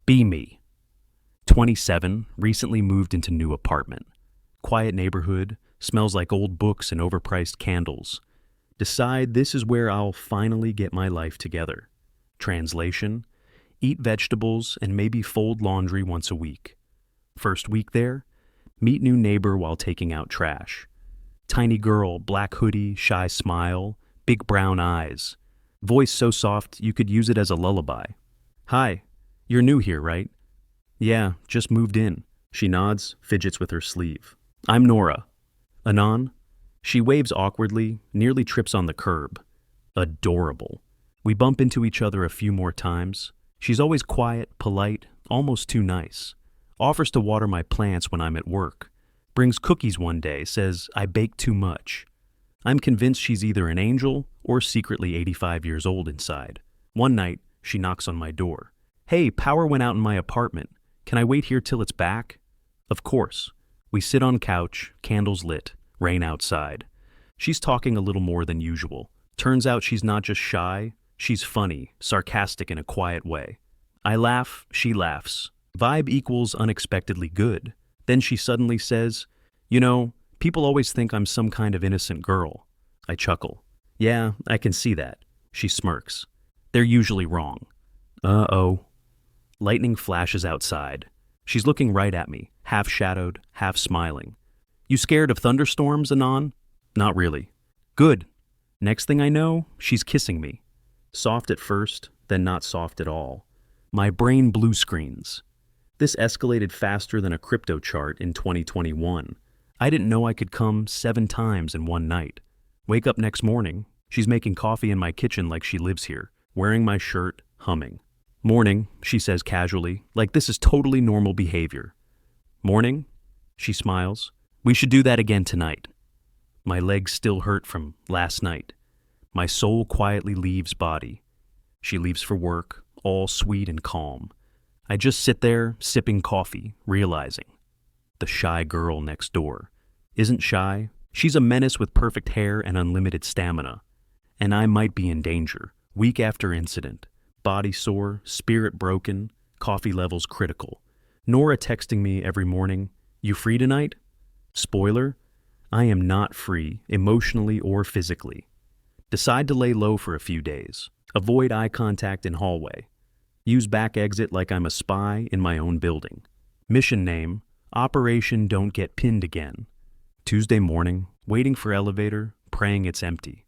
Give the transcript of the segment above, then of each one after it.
Be me. 27, recently moved into new apartment. Quiet neighborhood, smells like old books and overpriced candles. Decide this is where I'll finally get my life together. Translation: eat vegetables and maybe fold laundry once a week. First week there, meet new neighbor while taking out trash. Tiny girl, black hoodie, shy smile, big brown eyes. Voice so soft you could use it as a lullaby. Hi, you're new here, right? Yeah, just moved in. She nods, fidgets with her sleeve. I'm Nora. Anon? She waves awkwardly, nearly trips on the curb. Adorable. We bump into each other a few more times. She's always quiet, polite, almost too nice. Offers to water my plants when I'm at work. Brings cookies one day, says I bake too much. I'm convinced she's either an angel or secretly 85 years old inside. One night, she knocks on my door. Hey, power went out in my apartment. Can I wait here till it's back? Of course. We sit on couch, candles lit, rain outside. She's talking a little more than usual. Turns out she's not just shy, she's funny, sarcastic in a quiet way. I laugh, she laughs. Vibe equals unexpectedly good. Then she suddenly says, you know, people always think I'm some kind of innocent girl. I chuckle. Yeah, I can see that. She smirks. They're usually wrong. Uh-oh. Lightning flashes outside. She's looking right at me, half shadowed, half smiling. You scared of thunderstorms, Anon? Not really. Good. Next thing I know, she's kissing me. Soft at first, then not soft at all. My brain blue screens. This escalated faster than a crypto chart in 2021. I didn't know I could come 7 times in one night. Wake up next morning, she's making coffee in my kitchen like she lives here, wearing my shirt, humming. Morning, she says casually, like this is totally normal behavior. Morning, she smiles. We should do that again tonight. My legs still hurt from last night. My soul quietly leaves body. She leaves for work, all sweet and calm. I just sit there, sipping coffee, realizing. The shy girl next door isn't shy. She's a menace with perfect hair and unlimited stamina. And I might be in danger, week after incident. Body sore, spirit broken, coffee levels critical. Nora texting me every morning, you free tonight? Spoiler, I am not free, emotionally or physically. Decide to lay low for a few days. Avoid eye contact in hallway. Use back exit like I'm a spy in my own building. Mission name, Operation Don't Get Pinned Again. Tuesday morning, waiting for elevator, praying it's empty.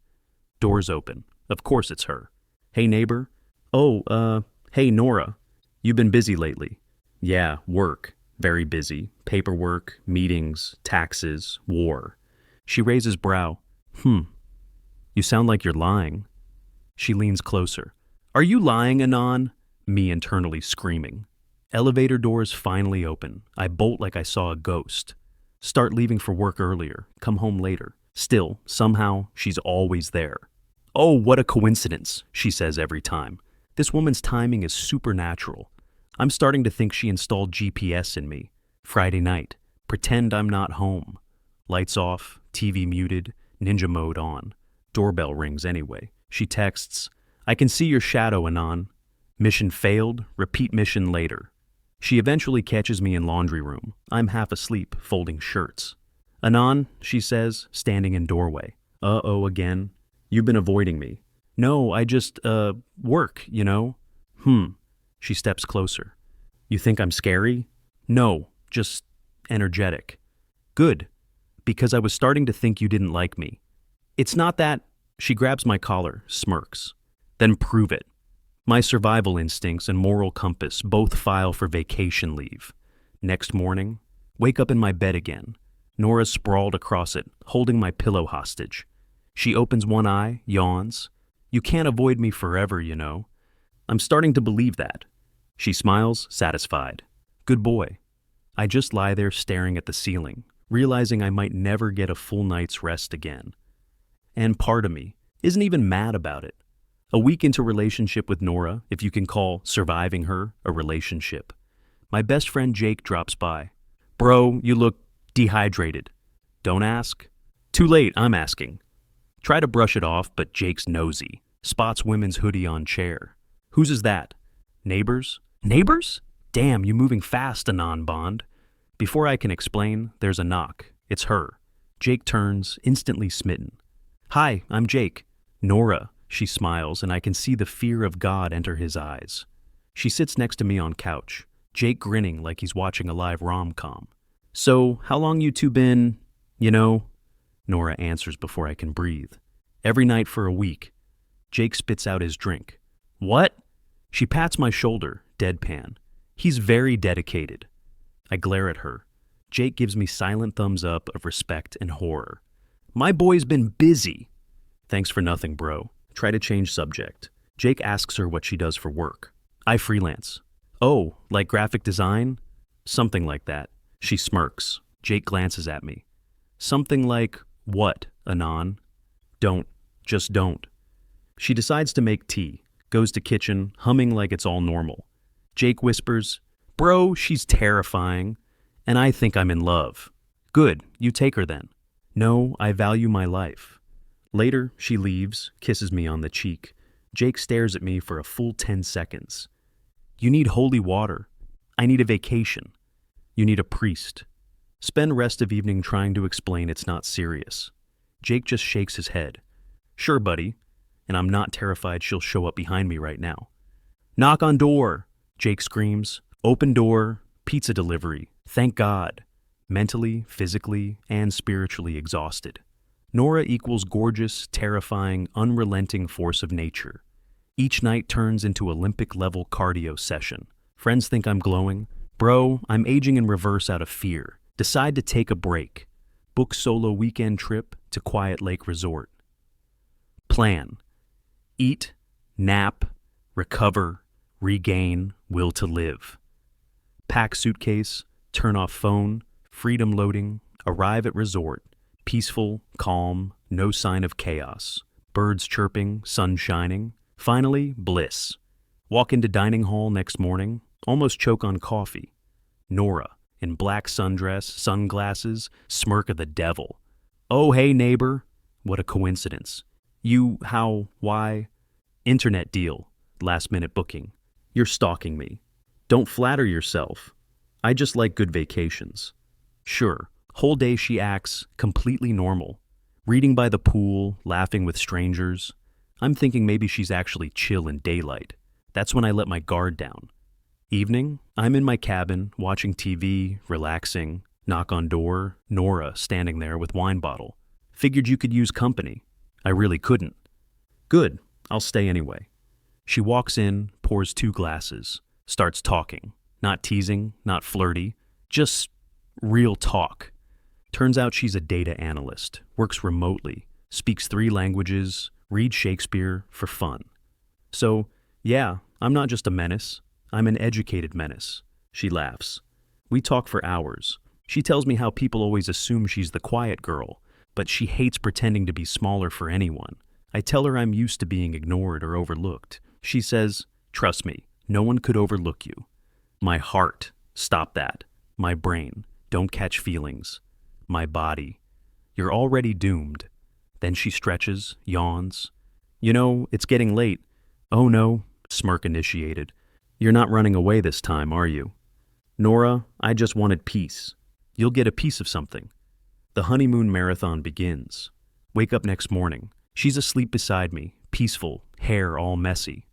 Doors open. Of course it's her. Hey neighbor. Oh, hey Nora. You been busy lately? Yeah, work. Very busy. Paperwork, meetings, taxes, war. She raises brow. You sound like you're lying. She leans closer. Are you lying, Anon? Me internally screaming. Elevator doors finally open. I bolt like I saw a ghost. Start leaving for work earlier. Come home later. Still, somehow, she's always there. Oh, what a coincidence, she says every time. This woman's timing is supernatural. I'm starting to think she installed GPS in me. Friday night. Pretend I'm not home. Lights off, TV muted, ninja mode on. Doorbell rings anyway. She texts, I can see your shadow, Anon. Mission failed, repeat mission later. She eventually catches me in laundry room. I'm half asleep, folding shirts. Anon, she says, standing in doorway. Uh-oh again. You've been avoiding me. No, I just, work, you know? She steps closer. You think I'm scary? No, just energetic. Good, because I was starting to think you didn't like me. It's not that. She grabs my collar, smirks. Then prove it. My survival instincts and moral compass both file for vacation leave. Next morning, wake up in my bed again. Nora sprawled across it, holding my pillow hostage. She opens one eye, yawns. You can't avoid me forever, you know. I'm starting to believe that. She smiles, satisfied. Good boy. I just lie there staring at the ceiling, realizing I might never get a full night's rest again. And part of me isn't even mad about it. A week into relationship with Nora, if you can call surviving her a relationship, my best friend Jake drops by. Bro, you look dehydrated. Don't ask. Too late, I'm asking. Try to brush it off, but Jake's nosy. Spots women's hoodie on chair. Whose is that? Neighbors? Neighbors? Damn, you moving fast, Anon Bond. Before I can explain, there's a knock. It's her. Jake turns, instantly smitten. Hi, I'm Jake. Nora, she smiles, and I can see the fear of God enter his eyes. She sits next to me on couch, Jake grinning like he's watching a live rom-com. So, how long you two been, Nora answers before I can breathe. Every night for a week. Jake spits out his drink. What? She pats my shoulder, deadpan. He's very dedicated. I glare at her. Jake gives me silent thumbs up of respect and horror. My boy's been busy. Thanks for nothing, bro. Try to change subject. Jake asks her what she does for work. I freelance. Oh, like graphic design? Something like that. She smirks. Jake glances at me. Something like what, Anon? Don't. Just don't. She decides to make tea, goes to kitchen, humming like it's all normal. Jake whispers, Bro, she's terrifying. And I think I'm in love. Good, you take her then. No, I value my life. Later, she leaves, kisses me on the cheek. Jake stares at me for a full 10 seconds. You need holy water. I need a vacation. You need a priest. Spend rest of evening trying to explain it's not serious. Jake just shakes his head. Sure, buddy. And I'm not terrified she'll show up behind me right now. Knock on door, Jake screams. Open door, pizza delivery. Thank God. Mentally, physically, and spiritually exhausted. Nora equals gorgeous, terrifying, unrelenting force of nature. Each night turns into Olympic-level cardio session. Friends think I'm glowing. Bro, I'm aging in reverse out of fear. Decide to take a break. Book solo weekend trip to Quiet Lake Resort. Plan. Eat, nap, recover, regain, will to live. Pack suitcase, turn off phone, freedom loading, arrive at resort. Peaceful, calm, no sign of chaos. Birds chirping, sun shining. Finally, bliss. Walk into dining hall next morning, almost choke on coffee. Nora, in black sundress, sunglasses, smirk of the devil. Oh, hey, neighbor. What a coincidence. You, how, why? Internet deal, last-minute booking. You're stalking me. Don't flatter yourself. I just like good vacations. Sure, whole day she acts completely normal. Reading by the pool, laughing with strangers. I'm thinking maybe she's actually chill in daylight. That's when I let my guard down. Evening, I'm in my cabin, watching TV, relaxing. Knock on door, Nora standing there with wine bottle. Figured you could use company. I really couldn't. Good, I'll stay anyway. She walks in, pours 2 glasses, starts talking. Not teasing, not flirty, just real talk. Turns out she's a data analyst, works remotely, speaks 3 languages, reads Shakespeare for fun. So, yeah, I'm not just a menace. I'm an educated menace. She laughs. We talk for hours. She tells me how people always assume she's the quiet girl, but she hates pretending to be smaller for anyone. I tell her I'm used to being ignored or overlooked. She says, trust me, no one could overlook you. My heart, stop that. My brain, don't catch feelings. My body, you're already doomed. Then she stretches, yawns. It's getting late. Oh no, smirk initiated. You're not running away this time, are you? Nora, I just wanted peace. You'll get a piece of something. The honeymoon marathon begins. Wake up next morning. She's asleep beside me, peaceful, hair all messy.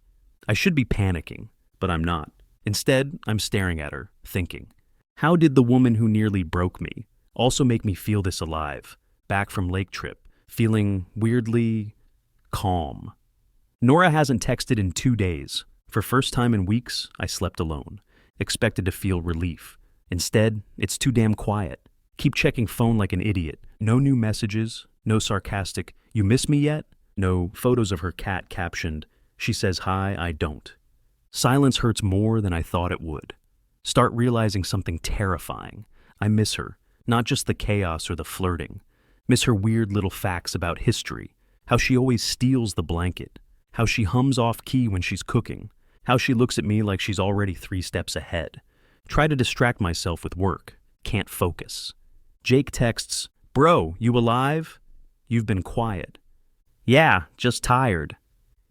I should be panicking, but I'm not. Instead, I'm staring at her, thinking, how did the woman who nearly broke me also make me feel this alive, back from lake trip, feeling weirdly calm? Nora hasn't texted in 2 days. For first time in weeks, I slept alone, expected to feel relief. Instead, it's too damn quiet. Keep checking phone like an idiot. No new messages, no sarcastic, you miss me yet? No photos of her cat captioned, she says hi, I don't. Silence hurts more than I thought it would. Start realizing something terrifying. I miss her, not just the chaos or the flirting. Miss her weird little facts about history, how she always steals the blanket, how she hums off key when she's cooking, how she looks at me like she's already 3 steps ahead. Try to distract myself with work, can't focus. Jake texts, bro, you alive? You've been quiet. Yeah, just tired.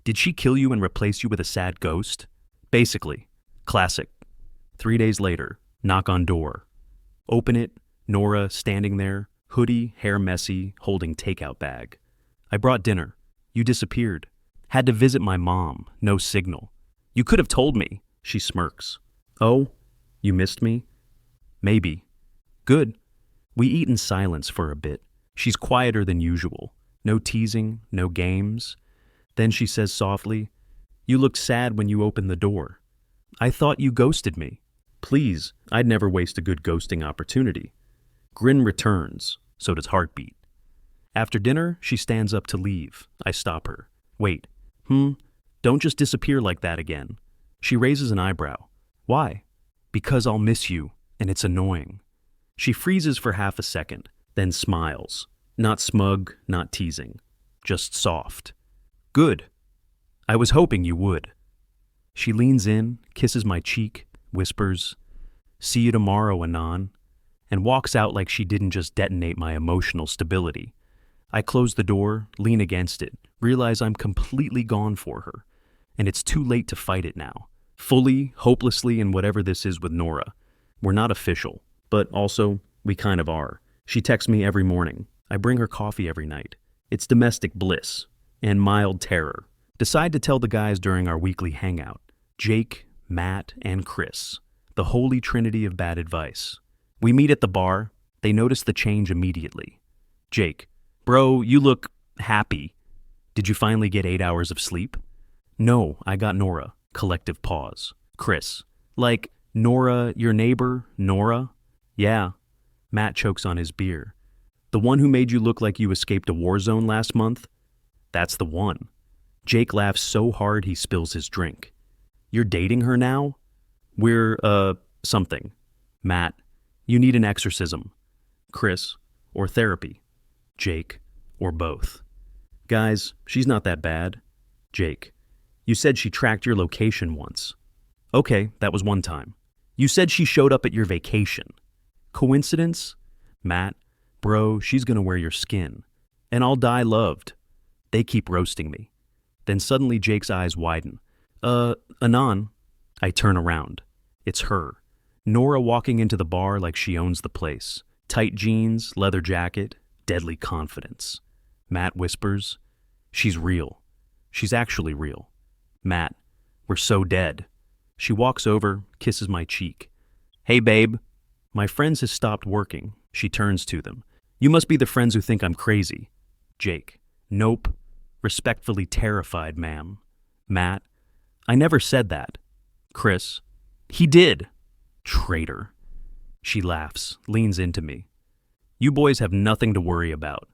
Did she kill you and replace you with a sad ghost? Basically. Classic. 3 days later, knock on door. Open it, Nora standing there, hoodie, hair messy, holding takeout bag. I brought dinner. You disappeared. Had to visit my mom, no signal. You could have told me, she smirks. Oh, you missed me? Maybe. Good. We eat in silence for a bit. She's quieter than usual. No teasing, no games. Then she says softly, "You looked sad when you opened the door. I thought you ghosted me." Please, I'd never waste a good ghosting opportunity. Grin returns, so does heartbeat. After dinner, she stands up to leave. I stop her. Wait, don't just disappear like that again. She raises an eyebrow. Why? Because I'll miss you, and it's annoying. She freezes for half a second, then smiles. Not smug, not teasing. Just soft. Good. I was hoping you would. She leans in, kisses my cheek, whispers, "See you tomorrow, Anon," and walks out like she didn't just detonate my emotional stability. I close the door, lean against it, realize I'm completely gone for her, and it's too late to fight it now. Fully, hopelessly, and whatever this is with Nora. We're not official, but also, we kind of are. She texts me every morning. I bring her coffee every night. It's domestic bliss and mild terror. Decide to tell the guys during our weekly hangout. Jake, Matt, and Chris. The holy trinity of bad advice. We meet at the bar. They notice the change immediately. Jake, bro, you look happy. Did you finally get 8 hours of sleep? No, I got Nora. Collective pause. Chris, like, Nora, your neighbor, Nora? Yeah. Matt chokes on his beer. The one who made you look like you escaped a war zone last month? That's the one. Jake laughs so hard he spills his drink. You're dating her now? We're, something. Matt, you need an exorcism. Chris, or therapy. Jake, or both. Guys, she's not that bad. Jake, you said she tracked your location once. Okay, that was one time. You said she showed up at your vacation. Coincidence? Matt, bro, she's gonna wear your skin. And I'll die loved. They keep roasting me. Then suddenly Jake's eyes widen. Anon. I turn around. It's her. Nora walking into the bar like she owns the place. Tight jeans, leather jacket, deadly confidence. Matt whispers, "She's real. She's actually real." Matt, "We're so dead." She walks over, kisses my cheek. "Hey, babe." My friends has stopped working. She turns to them. "You must be the friends who think I'm crazy." Jake, "Nope. Respectfully terrified, ma'am." Matt, "I never said that." Chris, "He did." Traitor. She laughs, leans into me. "You boys have nothing to worry about.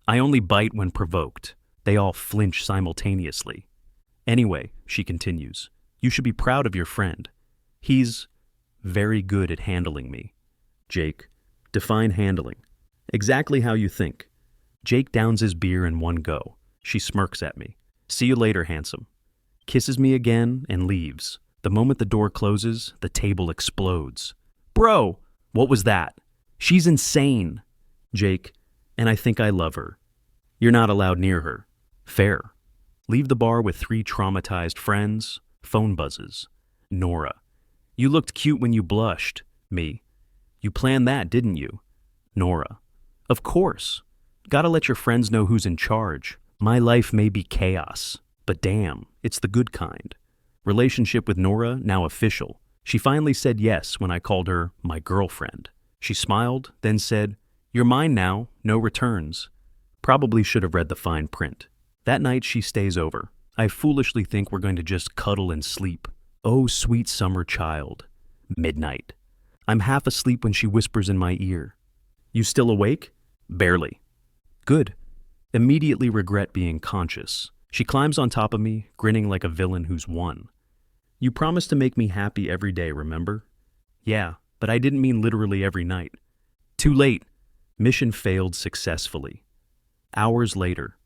I only bite when provoked." They all flinch simultaneously. "Anyway," she continues, "you should be proud of your friend. He's very good at handling me." Jake, define handling. Exactly how you think. Jake downs his beer in one go. She smirks at me. "See you later, handsome." Kisses me again and leaves. The moment the door closes, the table explodes. "Bro, what was that? She's insane." Jake, "And I think I love her." "You're not allowed near her." Fair. Leave the bar with 3 traumatized friends. Phone buzzes. Nora, "You looked cute when you blushed." Me, "You planned that, didn't you?" Nora, "Of course. Gotta let your friends know who's in charge. My life may be chaos, but damn, it's the good kind." Relationship with Nora now official. She finally said yes when I called her my girlfriend. She smiled, then said, "You're mine now, no returns." Probably should have read the fine print. That night she stays over. I foolishly think we're going to just cuddle and sleep. Oh, sweet summer child. Midnight. I'm half asleep when she whispers in my ear. "You still awake?" "Barely." "Good." Immediately regret being conscious. She climbs on top of me, grinning like a villain who's won. "You promised to make me happy every day, remember?" "Yeah, but I didn't mean literally every night." "Too late." Mission failed successfully. Hours later.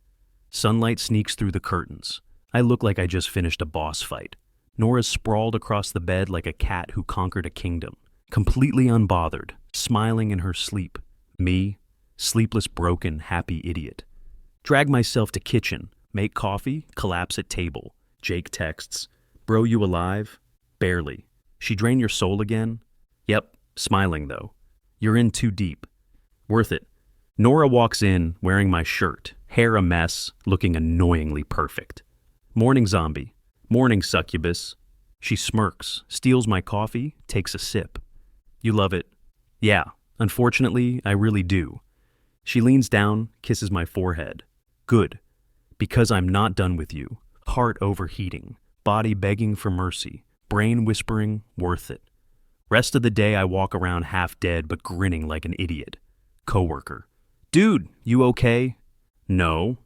Sunlight sneaks through the curtains. I look like I just finished a boss fight. Nora's sprawled across the bed like a cat who conquered a kingdom. Completely unbothered, smiling in her sleep. Me, sleepless, broken, happy idiot. Drag myself to kitchen, make coffee, collapse at table. Jake texts, "Bro, you alive?" Barely. She drain your soul again? Yep, smiling though. You're in too deep. Worth it. Nora walks in wearing my shirt, hair a mess, looking annoyingly perfect. Morning zombie. Morning succubus. She smirks, steals my coffee, takes a sip. You love it? Yeah, unfortunately, I really do. She leans down, kisses my forehead. Good. Because I'm not done with you. Heart overheating, body begging for mercy, brain whispering, worth it. Rest of the day I walk around half dead but grinning like an idiot. Coworker. Dude, you okay? No.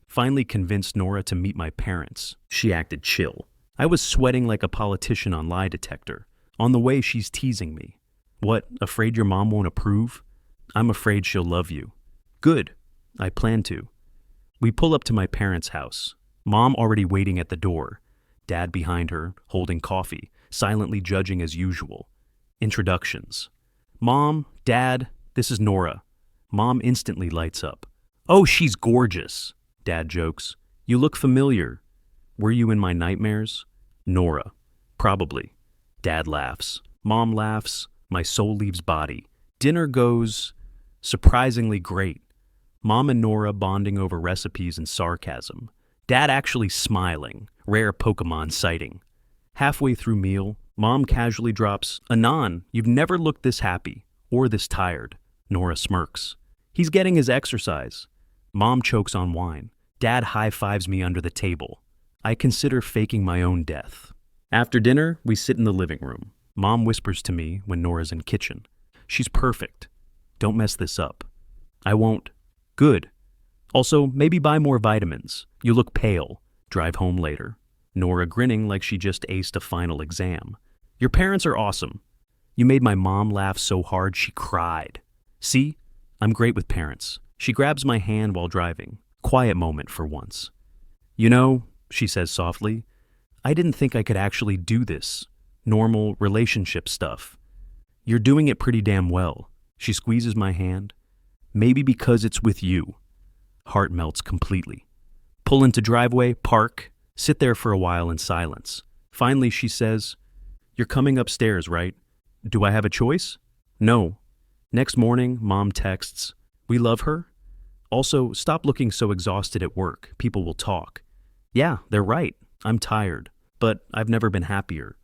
Finally convinced Nora to meet my parents. She acted chill. I was sweating like a politician on lie detector. On the way, she's teasing me. What, afraid your mom won't approve? I'm afraid she'll love you. Good. I plan to. We pull up to my parents' house. Mom already waiting at the door. Dad behind her, holding coffee, silently judging as usual. Introductions. Mom, Dad, this is Nora. Mom instantly lights up. Oh, she's gorgeous. Dad jokes. You look familiar. Were you in my nightmares? Nora. Probably. Dad laughs. Mom laughs. My soul leaves body. Dinner goes surprisingly great. Mom and Nora bonding over recipes and sarcasm. Dad actually smiling. Rare Pokemon sighting. Halfway through meal, Mom casually drops, Anon, you've never looked this happy. Or this tired. Nora smirks. He's getting his exercise. Mom chokes on wine. Dad high-fives me under the table. I consider faking my own death. After dinner, we sit in the living room. Mom whispers to me when Nora's in kitchen. She's perfect. Don't mess this up. I won't. Good. Also, maybe buy more vitamins. You look pale. Drive home later. Nora grinning like she just aced a final exam. Your parents are awesome. You made my mom laugh so hard she cried. See? I'm great with parents. She grabs my hand while driving. Quiet moment for once. You know, she says softly, I didn't think I could actually do this. Normal relationship stuff. You're doing it pretty damn well. She squeezes my hand. Maybe because it's with you. Heart melts completely. Pull into driveway, park, sit there for a while in silence. Finally, she says, You're coming upstairs, right? Do I have a choice? No. Next morning, Mom texts, We love her? Also, stop looking so exhausted at work. People will talk. Yeah, they're right. I'm tired, but I've never been happier.